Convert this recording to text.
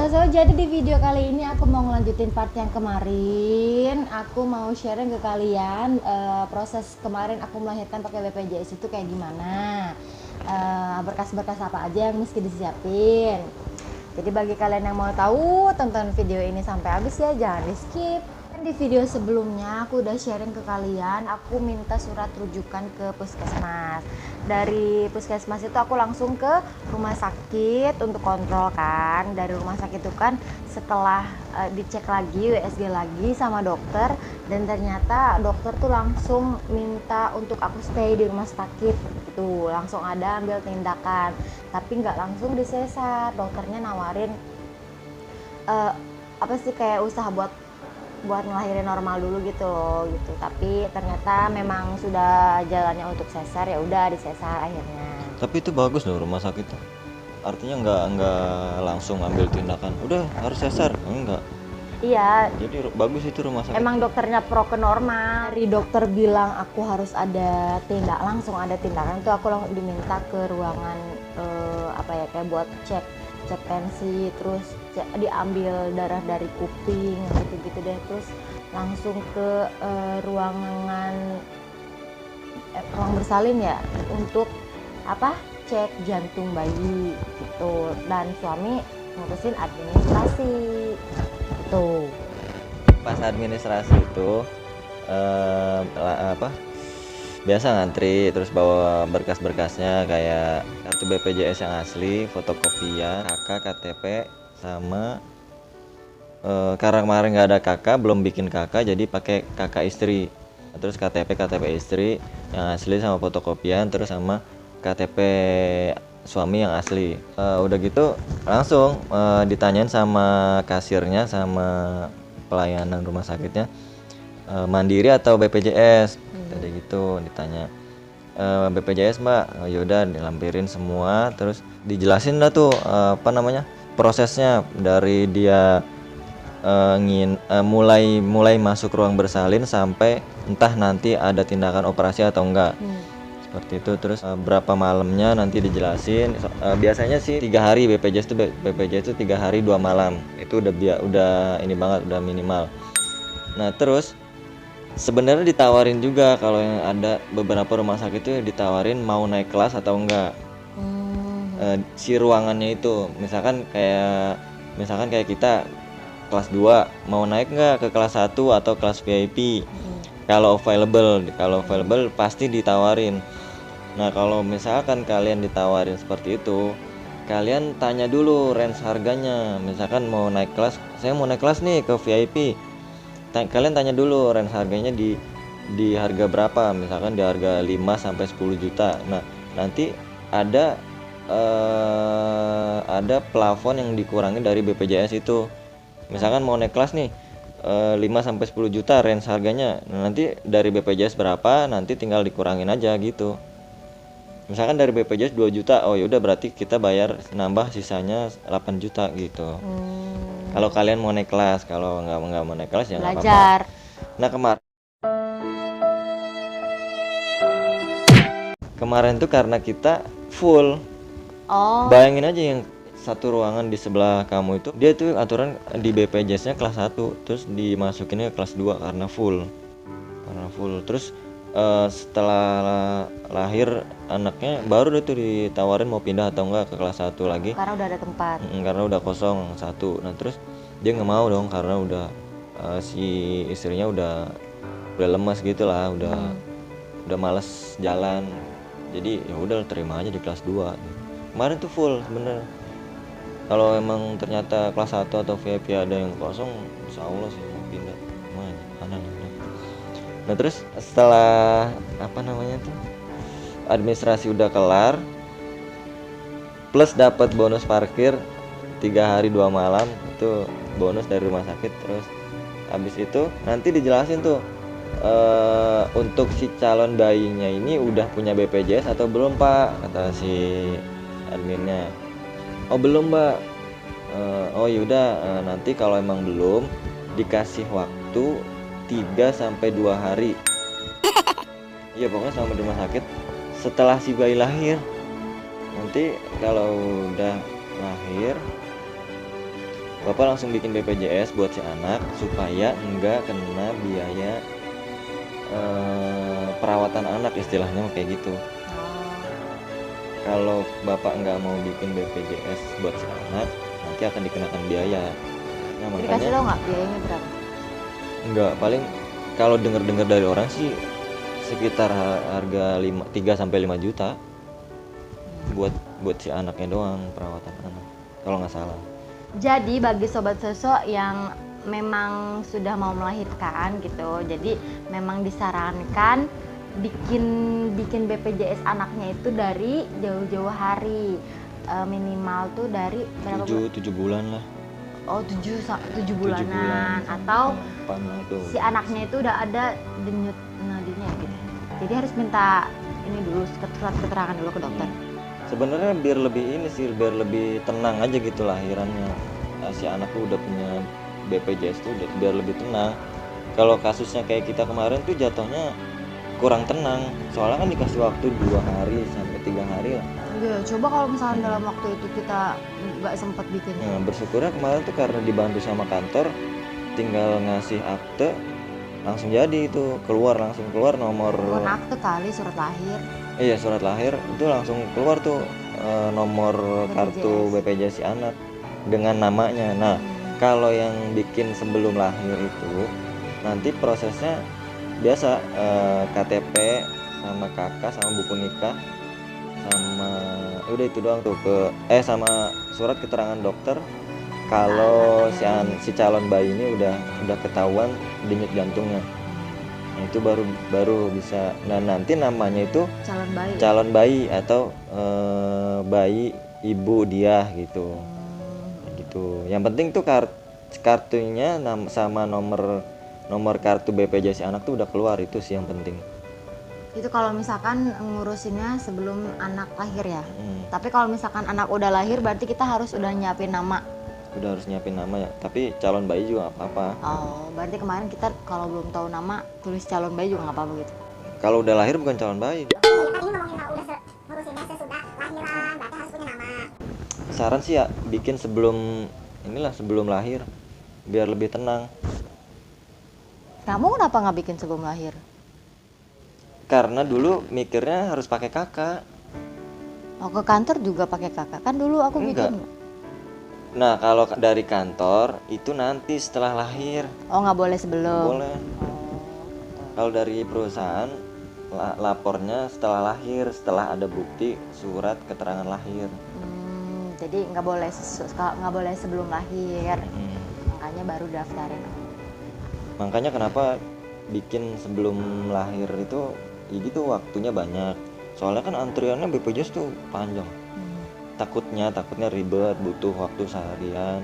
So jadi di video kali ini aku mau ngelanjutin part yang kemarin. Aku mau sharing ke kalian proses kemarin aku melahirkan pakai BPJS itu kayak gimana. Berkas-berkas apa aja yang mesti disiapin. Jadi bagi kalian yang mau tahu, tonton video ini sampai habis ya, jangan di skip. Di video sebelumnya aku udah sharing ke kalian, aku minta surat rujukan ke puskesmas. Dari puskesmas itu aku langsung ke rumah sakit untuk kontrol kan. Dari rumah sakit itu kan setelah dicek lagi, USG lagi sama dokter, dan ternyata dokter tuh langsung minta untuk aku stay di rumah sakit gitu. Langsung ada ambil tindakan, tapi nggak langsung disesar. Dokternya nawarin apa sih, kayak usaha buat ngelahirin normal dulu gitu loh gitu, tapi ternyata memang sudah jalannya untuk sesar, ya udah disesar akhirnya. Tapi itu bagus loh rumah sakit, artinya nggak langsung ambil tindakan udah harus sesar, enggak. Iya, Jadi bagus itu rumah sakit. emang dokternya pro ke normal. Dari dokter bilang aku harus ada langsung ada tindakan tuh, aku langsung diminta ke ruangan apa ya, kayak buat cek tensi, terus diambil darah dari kuping gitu-gitu deh, terus langsung ke ruang bersalin ya, untuk apa, cek jantung bayi gitu. Dan suami ngurusin administrasi gitu. Pas administrasi itu biasa ngantri, terus bawa berkas-berkasnya kayak kartu BPJS yang asli, fotokopian, KK, KTP, sama karena kemarin nggak ada kakak, belum bikin kakak, jadi pakai kakak istri. Terus KTP istri yang asli sama fotokopian, terus sama KTP suami yang asli. Udah gitu langsung ditanyain sama kasirnya, sama pelayanan rumah sakitnya, mandiri atau BPJS. Tadi gitu ditanya, BPJS mbak. Yaudah dilampirin semua, terus dijelasin lah tuh prosesnya dari dia mulai masuk ruang bersalin sampai entah nanti ada tindakan operasi atau enggak. Seperti itu. Terus berapa malamnya nanti dijelasin. Biasanya sih 3 hari BPJS itu 3 hari 2 malam itu udah ini banget, udah minimal. Nah terus sebenarnya ditawarin juga, kalau yang ada beberapa rumah sakit itu ditawarin mau naik kelas atau enggak. Si ruangannya itu misalkan kayak kita kelas 2 mau naik enggak ke kelas 1 atau kelas VIP. Kalau available pasti ditawarin. Nah kalau misalkan kalian ditawarin seperti itu, kalian tanya dulu range harganya. Misalkan mau naik kelas, saya mau naik kelas nih ke VIP, kalian tanya dulu range harganya di harga berapa, misalkan di harga 5 sampai 10 juta. Nah, nanti ada plafon yang dikurangi dari BPJS itu. Misalkan mau naik kelas nih 5 sampai 10 juta range harganya. Nah, nanti dari BPJS berapa, nanti tinggal dikurangin aja gitu. Misalkan dari BPJS 2 juta, oh yaudah berarti kita bayar nambah sisanya 8 juta gitu. Kalau kalian mau naik kelas, kalau nggak mau naik kelas ya nggak Belajar. apa-apa. Nah kemarin tuh karena kita full, bayangin aja yang satu ruangan di sebelah kamu itu, dia tuh aturan di BPJS-nya kelas 1, terus dimasukinnya ke kelas 2 karena full. Terus setelah lahir anaknya baru itu ditawarin mau pindah atau enggak ke kelas 1 lagi, Karena udah ada tempat. karena udah kosong 1. Nah terus dia nggak mau dong, karena udah si istrinya udah lemas gitu lah, udah males jalan. Jadi ya udah terima aja di kelas 2. Kemarin tuh full sebenarnya. Kalau emang ternyata kelas 1 atau VIP ada yang kosong, insya Allah sih mau pindah. Mana nih? Nah terus setelah administrasi udah kelar, plus dapat bonus parkir 3 hari 2 malam, itu bonus dari rumah sakit. Terus habis itu nanti dijelasin tuh, untuk si calon bayinya ini udah punya BPJS atau belum pak, kata si adminnya. Oh belum mbak. Oh yaudah, nanti kalau emang belum, dikasih waktu 3 sampai 2 hari. Iya pokoknya sama di rumah sakit setelah si bayi lahir. Nanti kalau udah lahir Bapak langsung bikin BPJS buat si anak supaya enggak kena biaya perawatan anak, istilahnya kayak gitu. Kalau Bapak nggak mau bikin BPJS buat si anak, nanti akan dikenakan biaya. Nah, Jadi kasih makanya tau nggak biayanya berapa? nggak, paling kalau dengar-dengar dari orang sih sekitar harga 3 sampai 5 juta buat si anaknya doang, perawatan anak kalau nggak salah. Jadi bagi sobat sosok yang memang sudah mau melahirkan gitu, jadi memang disarankan bikin BPJS anaknya itu dari jauh-jauh hari, minimal tuh dari berapa bulan? 7 bulan lah. Oh 7 bulan. bulanan atau Tuh. si anaknya itu udah ada denyut nadinya gitu. Jadi harus minta ini dulu surat keterangan dulu ke dokter. Sebenarnya biar lebih ini sih, biar lebih tenang aja gitu lahirannya. Si anak tuh udah punya BPJS tuh biar lebih tenang. Kalau kasusnya kayak kita kemarin tuh jatuhnya kurang tenang. Soalnya kan dikasih waktu 2 hari sampai 3 hari lah. Iya, coba kalau misalnya dalam waktu itu kita nggak sempat bikin. Nah, bersyukurnya kemarin tuh karena dibantu sama kantor, tinggal ngasih akte langsung jadi itu, langsung keluar nomor. Bukan akte kali, surat lahir. Iya, surat lahir itu langsung keluar tuh nomor kartu BPJS si anak dengan namanya. Nah, kalau yang bikin sebelum lahir itu nanti prosesnya biasa KTP sama kakak sama buku nikah sama udah itu doang tuh sama surat keterangan dokter kalau si calon bayi ini udah ketahuan denyut jantungnya. Nah, itu baru bisa. Nah, nanti namanya itu calon bayi atau bayi ibu dia gitu. Gitu. Yang penting tuh kartunya sama nomor kartu BPJS anak tuh udah keluar, itu sih yang penting. Itu kalau misalkan ngurusinnya sebelum anak lahir ya. Tapi kalau misalkan anak udah lahir berarti kita harus udah nyiapin nama. Udah harus nyiapin nama ya, tapi calon bayi juga nggak apa-apa. Oh, berarti kemarin kita kalau belum tahu nama tulis calon bayi juga nggak apa-apa gitu. Kalau udah lahir bukan calon bayi. Saran sih ya bikin sebelum lahir biar lebih tenang. Kamu kenapa nggak bikin sebelum lahir? Karena dulu mikirnya harus pakai kakak. Oh, ke kantor juga pakai kakak kan dulu aku Enggak. bikin. Nah, kalau dari kantor itu nanti setelah lahir. Oh, nggak boleh sebelum. Boleh. Kalau dari perusahaan lapornya setelah lahir, setelah ada bukti surat keterangan lahir. Jadi nggak boleh sebelum lahir. Makanya baru daftarin. Makanya kenapa bikin sebelum lahir itu ya gitu, waktunya banyak. Soalnya kan antriannya BPJS tuh panjang. Takutnya ribet, butuh waktu seharian.